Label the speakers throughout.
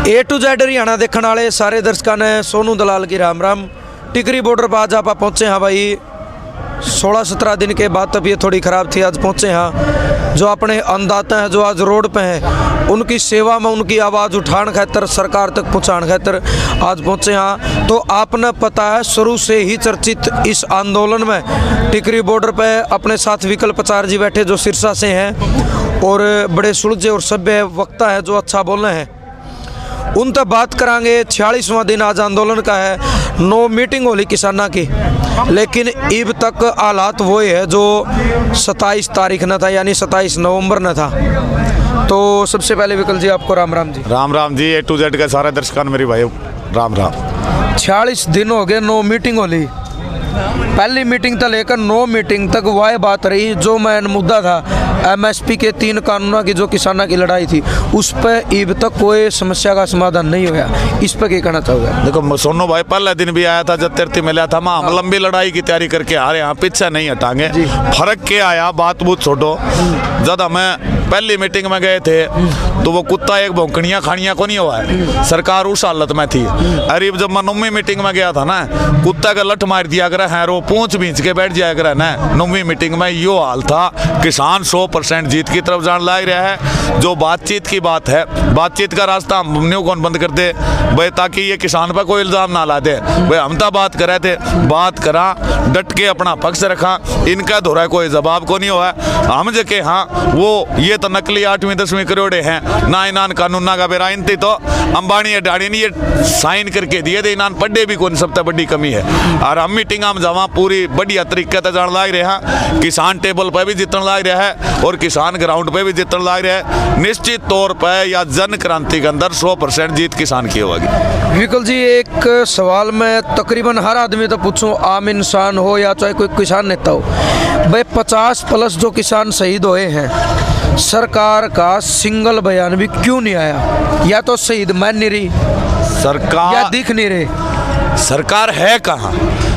Speaker 1: A to Z Haryana देखने वाले सारे दर्शकों ने सोनू दलाल की राम राम। टिकरी बॉर्डर पर आज आप पहुँचे हाँ भाई। 16-17 दिन के बाद तबीयत थोड़ी ख़राब थी, आज पहुँचे हाँ। जो अपने अन्नदाता हैं जो आज रोड पे हैं, उनकी सेवा में उनकी आवाज़ उठाने खातर, सरकार तक पहुँचाने खातर आज पहुँचे हाँ। तो आपने पता है शुरू से ही चर्चित इस आंदोलन में टिकरी बॉर्डर पे अपने साथ विकल्प आचार्य जी बैठे जो सिरसा से हैं और बड़े सुलझे और सभ्य वक्ता है जो अच्छा बोल रहे हैं, उन तक बात करांगे। 46वां दिन आज आंदोलन का है। 9 मीटिंग होली किसाना की, लेकिन अब तक हालात वो है जो 27 तारीख न था, यानी 27 नवंबर न था। तो सबसे पहले विकल जी आपको Ram Ram ji.
Speaker 2: Ram Ram ji. A to Z के सारे दर्शकों मेरी भाई राम राम।
Speaker 1: 46 दिन हो गए 9 मीटिंग होली। पहली मीटिंग तक लेकर 9 मीटिंग तक वह बात रही जो मेन मुद्दा था MSP के 3 कानूनों की जो किसानों की लड़ाई थी, उस पर अब तक कोई समस्या का समाधान नहीं हुआ। इस पर क्या कहना चाहोगे? देखो
Speaker 2: सोनू भाई पहले दिन भी आया था जब तिरती मिला था, हम लंबी लड़ाई की तैयारी करके आ रहे हैं, पीछे नहीं हटाएंगे। फर्क क्या आया, बात बूत छोड़ो। जब हमें पहली मीटिंग में गए थे तो वो कुत्ता एक भौंकड़ियाँ खानियाँ को नहीं हुआ है, सरकार उस हालत में थी। अरे जब मैं 9वीं मीटिंग में गया था ना, कुत्ता का लठ मार दिया कर है, रो पूंछ भींच के बैठ जाया कर ना। 9वीं मीटिंग में यो हाल था। किसान 100% जीत की तरफ जान ला रहा है। जो बातचीत की बात है, बातचीत का रास्ता हम न्यू कौन बंद कर दे भाई, ताकि ये किसान पर कोई इल्ज़ाम ना ला दे भाई। हम तो बात कर रहे थे, बात करा, डट के अपना पक्ष रखा, इनका धोरा कोई जवाब को नहीं हुआ। हम जके हाँ वो ये तो नकली 8वीं 10वीं करोड़े हैं ना, इनान कानूना का बेरा इन तो अंबानी अडानी ने ये साइन करके दिए थे, इनान पढ़े भी कौन सबसे बड़ी कमी है। और हम मीटिंग में जमा पूरी बढ़िया तरीके से जान लाग रहा है। किसान टेबल पर भी जीतने लाग रहा है और किसान ग्राउंड पे भी जीतने लाग रहा है। निश्चित तौर पर या जन क्रांति के अंदर 100% जीत किसान की होगी।
Speaker 1: विकल जी एक सवाल मैं तकरीबन हर आदमी तो पूछूं, आम इंसान हो या चाहे कोई किसान नेता हो, भाई 50+ जो किसान शहीद हुए हैं, सरकार का सिंगल बयान भी क्यों नहीं आया? या तो शहीद मान नहीं रही
Speaker 2: सरकार,
Speaker 1: या दिख नहीं रहे।
Speaker 2: सरकार है कहाँ?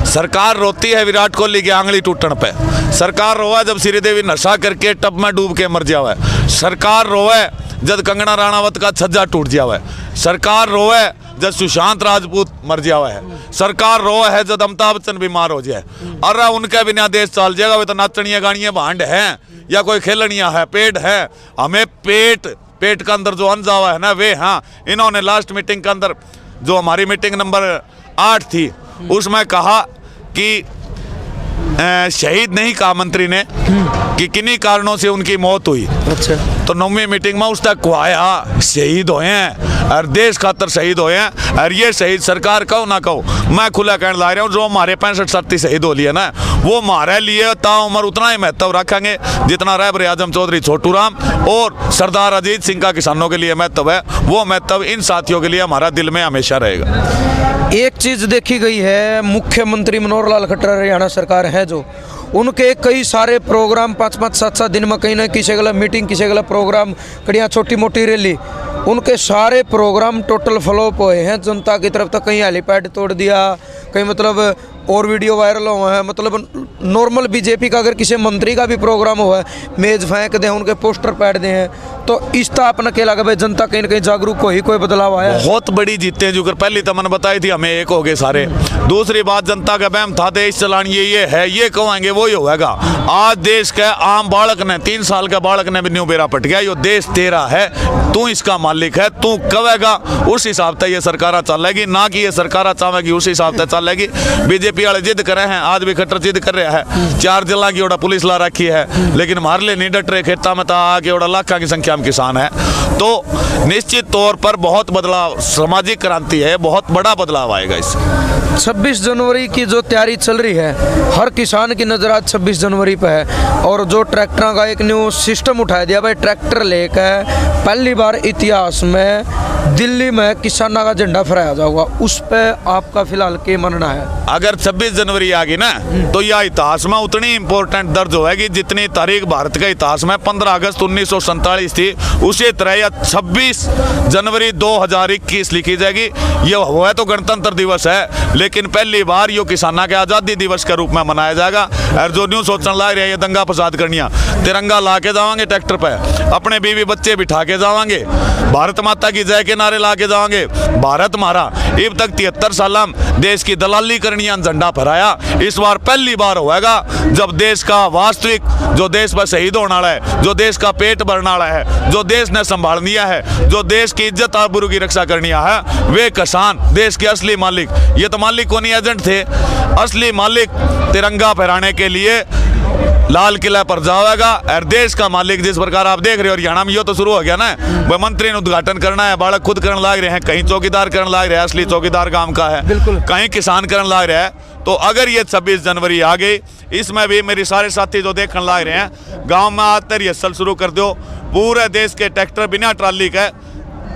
Speaker 2: सरकार रोती है विराट कोहली की आंगली टूटने पे। सरकार रोवा जब श्रीदेवी नशा करके टब में डूब के मर जावा है। सरकार रोवे जब कंगना राणावत का छज्जा टूट जावा है। सरकार रोवे जब सुशांत राजपूत मर जावा है। सरकार रोवे है जब अमिताभ बच्चन बीमार हो जाए। अरे उनके बिना देश चल जाएगा? वे तो नाचनिया गानिया भांड हैं या कोई खेलनिया है, पेट है। हमें पेट का अंदर जो अन्न जावा है ना, वे हाँ इन्होंने लास्ट मीटिंग के अंदर जो हमारी मीटिंग नंबर 8 थी उसमें कहा कि शहीद नहीं कहा मंत्री ने कि किन्हीं कारणों से उनकी मौत हुई।
Speaker 1: अच्छा, तो
Speaker 2: 9वीं मीटिंग में उस तक कुआया शहीद हुए हैं और देश खातर शहीद हुए हैं। और ये शहीद सरकार कहो ना कहो, मैं खुला कहने ला रहा हूँ, जो हमारे 65-37 शहीद हो लिए ना, वो हमारे लिए ताउम्र उतना ही महत्व रखेंगे जितना रहबर आजम चौधरी छोटू राम और सरदार अजीत सिंह का किसानों के लिए महत्व है। वो महत्व इन साथियों के लिए हमारा दिल में हमेशा रहेगा।
Speaker 1: एक चीज़ देखी गई है, मुख्यमंत्री मनोहर लाल खट्टर हरियाणा सरकार है जो, उनके कई सारे प्रोग्राम 5-5, 7-7 दिन में कहीं ना किसी गला मीटिंग, किसी गला प्रोग्राम, कड़ियाँ छोटी मोटी रैली, उनके सारे प्रोग्राम टोटल फ्लॉप हुए हैं। जनता की तरफ तक कहीं हेलीपैड तोड़ दिया, कहीं मतलब और वीडियो वायरल हुआ है। मतलब नॉर्मल बीजेपी का अगर किसी मंत्री का भी प्रोग्राम हुआ है, मेज फेंक दें, उनके पोस्टर पैड दे हैं। तो इस तरह अपना क्या लगा भाई, जनता कहीं ना कहीं जागरूक हो ही कोई बदलाव आया?
Speaker 2: बहुत बड़ी जीते जो कर पहली तो मैंने बताई थी, हमें एक हो गए सारे। दूसरी बात, जनता का बहम था देश चलान ये है, ये कहेंगे वो ही होगा। आज देश के आम बालक ने, 3 साल का बालक ने भी न्यू बेरा पट गया, यो देश तेरा है, तू इसका मालिक है, तू कहेगा उस हिसाब से ये सरकार चलेगी, ना कि ये सरकार चाहेगी उस हिसाब से चलेगी। बीजेपी वाले जिद कर रहे हैं, आज भी खट्टर जिद कर रहा है, 4 जिला की ओड़ा पुलिस ला रखी है, लेकिन हमारे लिए नहीं डट रहे। खेता में आके ओड़ा लाखों की संख्या में किसान है। तो निश्चित तौर पर बहुत बदलाव, सामाजिक क्रांति है, बहुत बड़ा बदलाव आएगा इससे।
Speaker 1: 26 जनवरी की जो तैयारी चल रही है, हर किसान की नज़र आज 26 जनवरी पे है। और जो ट्रैक्टरों का एक न्यू सिस्टम उठाया दिया भाई, ट्रैक्टर लेकर पहली बार इतिहास में दिल्ली में किसानों का झंडा फहराया जाएगा, उस पर आपका फिलहाल क्या मानना है?
Speaker 2: अगर 26 जनवरी आ गई ना तो यह इतिहास में उतनी इंपॉर्टेंट दर्ज होगी जितनी तारीख भारत के इतिहास में 15 अगस्त 1947 थी, उसी तरह या 26 जनवरी 2021 लिखी जाएगी। यह हुआ तो गणतंत्र दिवस है, लेकिन पहली बार यो किसाना के आज़ादी दिवस के रूप में मनाया जाएगा। और जो न्यू सोचने लग रहे हैं ये दंगा फसाद करनिया, तिरंगा ला के जावांगे ट्रैक्टर पे, अपने बीवी बच्चे बिठा के जावांगे, भारत माता की जय के नारे ला के जावांगे, भारत मारा। अब तक 73 साल देश की दलाली करनिया झंडा फहराया, इस बार पहली बार होगा जब देश का वास्तविक, जो देश पर शहीद होने वाला है, जो देश का पेट भरने वाला है, जो देश ने संभाल दिया है, जो देश की इज्जत आबरू की रक्षा करनी है, वे किसान देश के असली मालिक। ये तो मालिक कौन एजेंट थे, असली मालिक तिरंगा फहराने के लिए लाल किला पर जाएगा। और देश का मालिक जिस प्रकार आप देख रहे हो हरियाणा में, यो तो शुरू हो गया ना, वह मंत्री ने उद्घाटन करना है, बालक खुद करने लग रहे हैं, कहीं चौकीदार करने लग रहे हैं, असली चौकीदार काम का है, कहीं किसान करने लग रहे हैं। तो अगर ये 26 जनवरी आ गई, इसमें भी मेरे सारे साथी जो देखने लग रहे हैं, गांव में आते रिहर्सल शुरू कर दो। पूरे देश के ट्रैक्टर बिना ट्राली के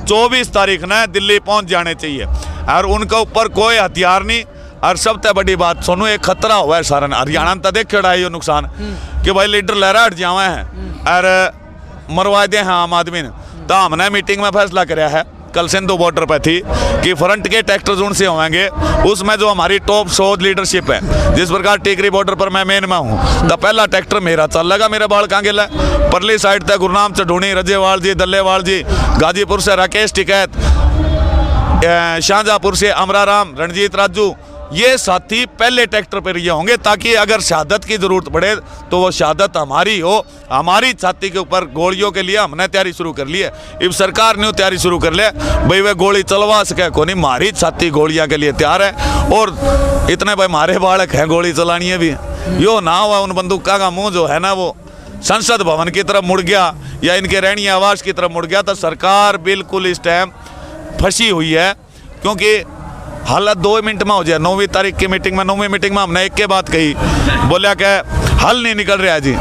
Speaker 2: 24 तारीख ने दिल्ली पहुंच जाने चाहिए, और उनके ऊपर कोई हथियार नहीं। और सबसे बड़ी बात सोनू, एक खतरा हुआ है सारा हरियाणा में, तो देखे ये नुकसान कि भाई लीडर लहरा हट जावे हैं और मरवा दे हैं आम आदमी ने। तो हमने मीटिंग में फैसला कराया है, कल सिंधु बॉर्डर पर थी, कि फ्रंट के ट्रैक्टर जोन से होंगे, उसमें जो हमारी टॉप शोध लीडरशिप है, जिस प्रकार टिकरी बॉर्डर पर मैं मेन में हूँ, तो पहला ट्रैक्टर मेरा चल लगा, मेरे बाल कांगे ला परली साइड तक गुरनाम चढ़ूनी, रजेवाल जी, दल्लेवाल जी, गाजीपुर से राकेश टिकैत, शाहजहाँपुर से अमराराम, रणजीत राजू, ये साथी पहले ट्रैक्टर पर ये होंगे, ताकि अगर शहादत की जरूरत पड़े तो वो शहादत हमारी हो। हमारी छाती के ऊपर गोलियों के लिए हमने तैयारी शुरू कर ली है, अब सरकार ने तैयारी शुरू कर लिया, भाई वे गोली चलवा सके को नहीं, हमारी छाती गोलियां के लिए तैयार है। और इतने भाई हमारे बालक हैं, गोली चलानी है भी, यो ना हुआ उन बंदूका का मुंह जो है ना वो संसद भवन की तरफ मुड़ गया या इनके रहनी आवास की तरफ मुड़ गया, तो सरकार बिल्कुल इस टाइम फंसी हुई है। क्योंकि हालत 2 मिनट में हो जाए, 9वीं तारीख की मीटिंग में, 9वीं मीटिंग में हमने एक के बात कही, बोलिया कि हल नहीं निकल रहा जी।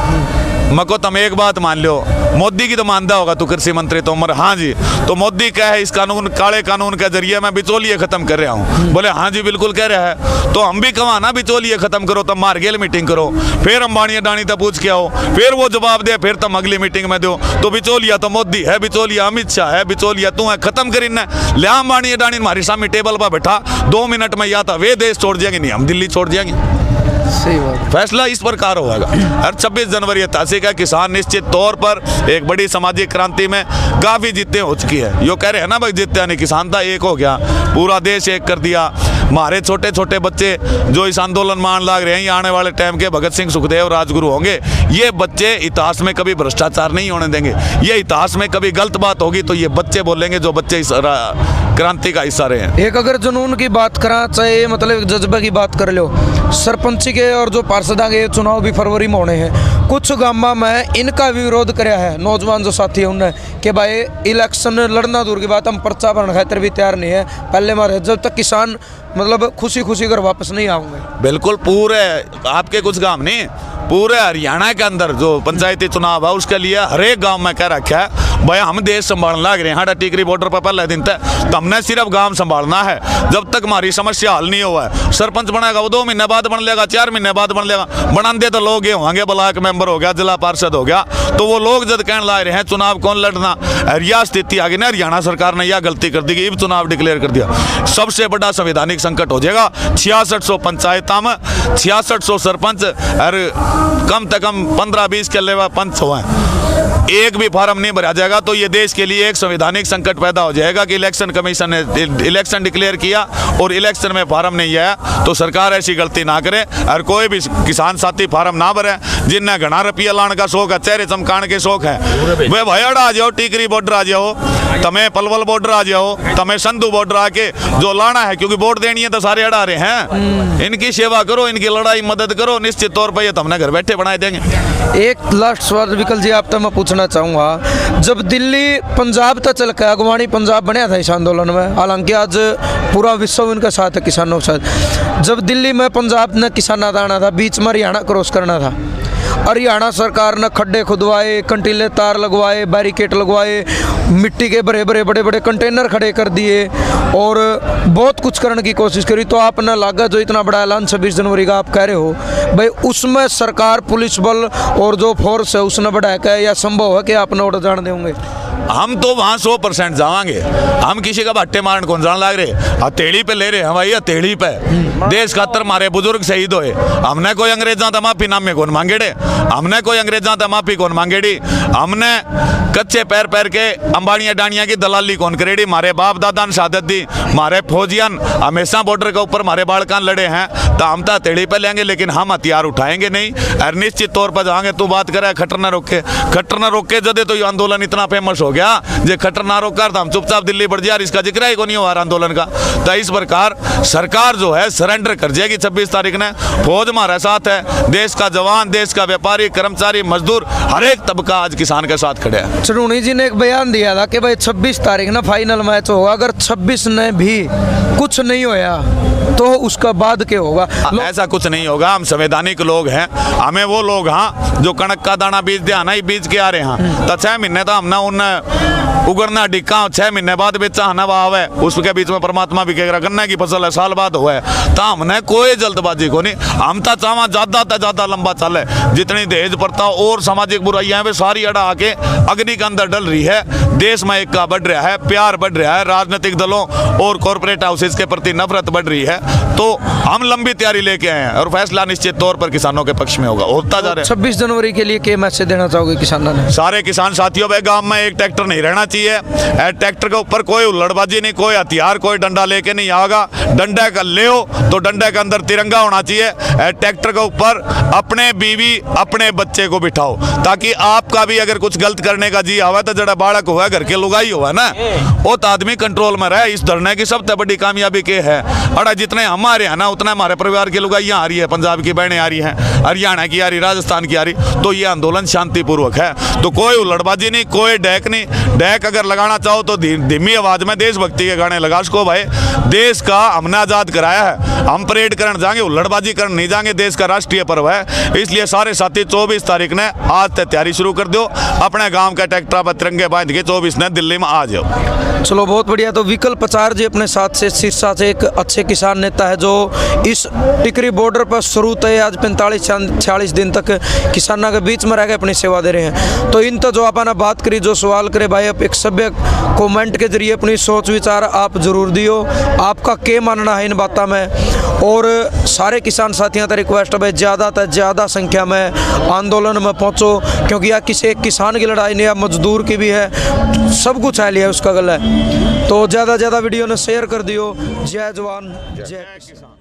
Speaker 2: मको तुम एक बात मान लो, मोदी की तो मानता होगा तू कृषि मंत्री तोमर, हाँ जी, तो मोदी क्या है, इस कानून, काले कानून के जरिए मैं बिचौलिए खत्म कर रहा हूँ। बोले हाँ जी बिल्कुल कह रहा है, तो हम भी कहा ना बिचौलिए खत्म करो, तब मारगेल मीटिंग करो, फिर अंबानी अडानी तक पूछ के आओ, फिर वो जवाब दे, फिर तुम अगली मीटिंग में दो। तो बिचौलिया तो मोदी है, बिचौलिया अमित शाह है, बिचौलिया तू है, खत्म करी ना ले। अंबानी अडानी हमारे सामने टेबल पर बैठा 2 मिनट में या तो वे देश छोड़ जाएंगे, नहीं हम दिल्ली छोड़ जाएंगे।
Speaker 1: सही बात।
Speaker 2: फैसला इस प्रकार होगा। हर 26 जनवरी ऐतिहासिक है, किसान निश्चित तौर पर एक बड़ी सामाजिक क्रांति में काफ़ी जीतें हो चुकी है। यो कह रहे हैं ना भाई जीते नहीं, किसान था एक हो गया, पूरा देश एक कर दिया। हमारे छोटे छोटे बच्चे जो इस आंदोलन मान लग रहे हैं, ये आने वाले टाइम के भगत सिंह, सुखदेव, राजगुरु होंगे। ये बच्चे इतिहास में कभी भ्रष्टाचार नहीं होने देंगे, ये इतिहास में कभी गलत बात होगी तो ये बच्चे बोलेंगे जो बच्चे इस क्रांति का हिस्सा रहे हैं।
Speaker 1: एक अगर जुनून की बात करा, चाहे मतलब जज्बे की बात कर लो, सरपंच के और जो पार्षदा के चुनाव भी फरवरी में होने हैं, कुछ गाँव में इनका भी विरोध कराया है नौजवान जो साथी है उनने, कि भाई इलेक्शन लड़ना दूर की बात, हम पर्चा भरने खातिर भी तैयार नहीं है, पहले मारे जब तक किसान मतलब खुशी खुशी कर वापस नहीं आऊंगे।
Speaker 2: बिल्कुल, पूरे आपके कुछ गांव नहीं, पूरे हरियाणा के अंदर जो पंचायती चुनाव है उसके लिए हर एक गांव में कह रखा है भाई हम देश संभालने लग रहे हैं। हाँ, टिकरी बॉर्डर पर पहले दिन तक तो हमने सिर्फ गांव संभालना है, जब तक हमारी समस्या हल नहीं हुआ है। सरपंच बनेगा वो 2 महीने बाद बन लेगा, 4 महीने बाद बन लेगा, बनाते तो लोग ये होंगे, ब्लॉक मेंबर हो गया, जिला पार्षद हो गया, तो वो लोग जब कहने लग रहे हैं चुनाव कौन लड़ना, यह स्थिति आ गई ना, हरियाणा सरकार ने यह गलती कर दी कि अब चुनाव डिक्लेयर कर दिया। सबसे बड़ा संवैधानिक संकट हो जाएगा। 6600 पंचायत में 6600 सरपंच और कम से कम 15-20 के अलावा पंच हुए, एक भी फार्म नहीं भरा जाएगा तो ये देश के लिए एक संवैधानिक संकट पैदा हो जाएगा कि इलेक्शन कमीशन ने इलेक्शन डिक्लेयर किया और इलेक्शन में फार्म नहीं आया। तो सरकार ऐसी गलती ना करे और कोई भी किसान साथी फार्म ना भरे, जिन्हें घना रुपया लाने का शौक है, चेहरे चमकाने के शौक है, वे भयड़ आ जाओ, टिकरी बॉर्डर आ जाओ, तमें पलवल बॉर्डर आ जाओ, तमें संधू बॉर्डर आके जो लाना है, क्योंकि वोट देनी है तो सारे अड़ा रहे हैं, इनकी सेवा करो, इनकी लड़ाई मदद करो, निश्चित तौर पर ये तो हमने घर बैठे बनाए देंगे।
Speaker 1: एक लास्ट सवाल विकल जी आप तो मैं पूछना चाहूँगा, जब दिल्ली पंजाब तक चल के अगवानी पंजाब बनया था इस आंदोलन में, हालांकि आज पूरा विश्व इनका साथ है किसानों के साथ, जब दिल्ली में पंजाब ने किसाना दाना था, बीच में हरियाणा क्रॉस करना था, हरियाणा सरकार ने खड्डे खुदवाए, कंटीले तार लगवाए, बैरिकेड लगवाए मिट्टी के बड़े बड़े बड़े बड़े कंटेनर खड़े कर दिए और बहुत कुछ करने की कोशिश करी। तो आपने लागा जो इतना बड़ा ऐलान 26 जनवरी का आप कह रहे हो भाई, उसमें सरकार पुलिस बल और जो फोर्स है उसने बढ़ाया क्या, या संभव है कि आप नोट जान देंगे?
Speaker 2: हम तो वहाँ 100% जावांगे। हम किसी का भट्टे मारन कौन जान लाग रहे, हथेली पे ले रहे हैं भाई, हथेली पे देश खातर मारे बुजुर्ग शहीद होए। हमने कोई अंग्रेजा तो माफी नाम में कौन मांगेड़े, हमने कोई अंग्रेजा तो माफी कौन मांगेड़ी, हमने कच्चे पैर पैर के अंबानिया डानिया की दलाली कौन करेड़ी। मारे बाप दादा ने शहादत दी, मारे फौजियन हमेशा बॉर्डर के ऊपर मारे बालकान लड़े हैं, तो हम तो हथेली पे लेंगे लेकिन हम हथियार उठाएंगे नहीं और निश्चित तौर पर जाएंगे। तू बात करे खट्टर न रोके, खट्टर न रोके जदे तो ये आंदोलन इतना फेमस हो गया, जे खट्टर ना रोकर तो हम चुपचाप दिल्ली बढ़ जाए, इसका जिक्र ही को नहीं हुआ आंदोलन का। तो इस प्रकार सरकार जो है सरेंडर कर जाएगी 26 तारीख ने। फौज हमारे साथ है, देश का जवान, देश का व्यापारी, कर्मचारी, मजदूर, हर एक तबका आज किसान के साथ खड़े है।
Speaker 1: चरूनी जी ने एक बयान दिया था कि भाई 26 तारीख ना फाइनल मैच होगा, अगर 26 ने भी कुछ नहीं होया तो उसका बाद क्या होगा?
Speaker 2: ऐसा कुछ नहीं होगा, हम संवैधानिक लोग हैं, हमें वो लोग हाँ जो कणक का दाना बीज दे आना ही बीज के आ रहे हैं, तो 6 महीने तो हमने उन उगरना डिक्का 6 महीने बाद बेचा हना वाव है, उसके बीच में परमात्मा भी कह रहा गन्ना की फसल है साल बाद हुआ है। तो हमने कोई जल्दबाजी को नहीं, हम तो चाहवा ज्यादा से ज्यादा लंबा चले, जितनी दहेज प्रथा और सामाजिक बुराइयां वे सारी अड़ा आके अग्नि के अंदर डल रही है, देश में एक का बढ़ रहा है, प्यार बढ़ रहा है, राजनीतिक दलों और कॉर्पोरेट हाउसेज के प्रति नफरत बढ़ रही है। तो हम लंबी तैयारी लेके आए हैं और फैसला निश्चित तौर पर किसानों के पक्ष में होगा, होता जा रहा है।
Speaker 1: 26 जनवरी के लिए क्या मैसेज देना चाहोगे किसानों ने?
Speaker 2: सारे किसान साथियों भाई, गांव में एक ट्रैक्टर नहीं रहना चाहिए, ट्रैक्टर के ऊपर कोई उल्लड़बाजी नहीं, कोई हथियार, कोई डंडा लेके नहीं आएगा। डंडे का ले हो तो डंडे के अंदर तिरंगा होना चाहिए, ट्रैक्टर के ऊपर अपने बीवी अपने बच्चे को बिठाओ, ताकि आपका भी अगर कुछ गलत करने का जी आवा तो जड़ा बालक हुआ घर के लुगाई हुआ ना, वो तो आदमी कंट्रोल में रहे। इस धरने की सबसे बड़ी कामयाबी के है, अड़ा जितने हमारे हैं ना उतना हमारे परिवार की लुगाइयाँ आ रही है, पंजाब की बहनें आ रही हैं, हरियाणा की आ रही, राजस्थान की आ रही। तो ये आंदोलन शांतिपूर्वक है, तो कोई उल्लड़बाजी नहीं, कोई डैक नहीं। डैक अगर लगाना चाहो तो धीमी आवाज में देशभक्ति के गाने लगा उसको भाई, देश का हमने आजाद कराया है, हम परेड करने जाएंगे, उल्लड़बाजी करने नहीं जाएंगे, देश का राष्ट्रीय पर्व है। इसलिए सारे साथी 24 तारीख ने आज से तैयारी शुरू कर दो, अपने गांव के ट्रैक्टर पर तिरंगे बांध के 24 ने दिल्ली में आ जाओ।
Speaker 1: चलो बहुत बढ़िया। तो विकल्प आचार्य जी अपने साथ से सिरसा से एक अच्छे किसान नेता है जो इस टिकरी बॉर्डर पर शुरू से आज 45-46 दिन तक किसानों के बीच में रह के अपनी सेवा दे रहे हैं। तो इन तो जो आपने बात करी, जो सवाल करे भाई, आप एक सभ्य कमेंट के जरिए अपनी सोच विचार आप जरूर दियो, आपका क्या मानना है इन बातों में। और सारे किसान साथियों का रिक्वेस्ट है भाई, ज़्यादा से ज़्यादा संख्या में आंदोलन में पहुँचो, क्योंकि यह किसी एक किसान की लड़ाई नहीं है, मजदूर की भी है, सब कुछ है लिया उसका गला है। तो ज़्यादा वीडियो ने शेयर कर दियो। जय जवान जय किसान।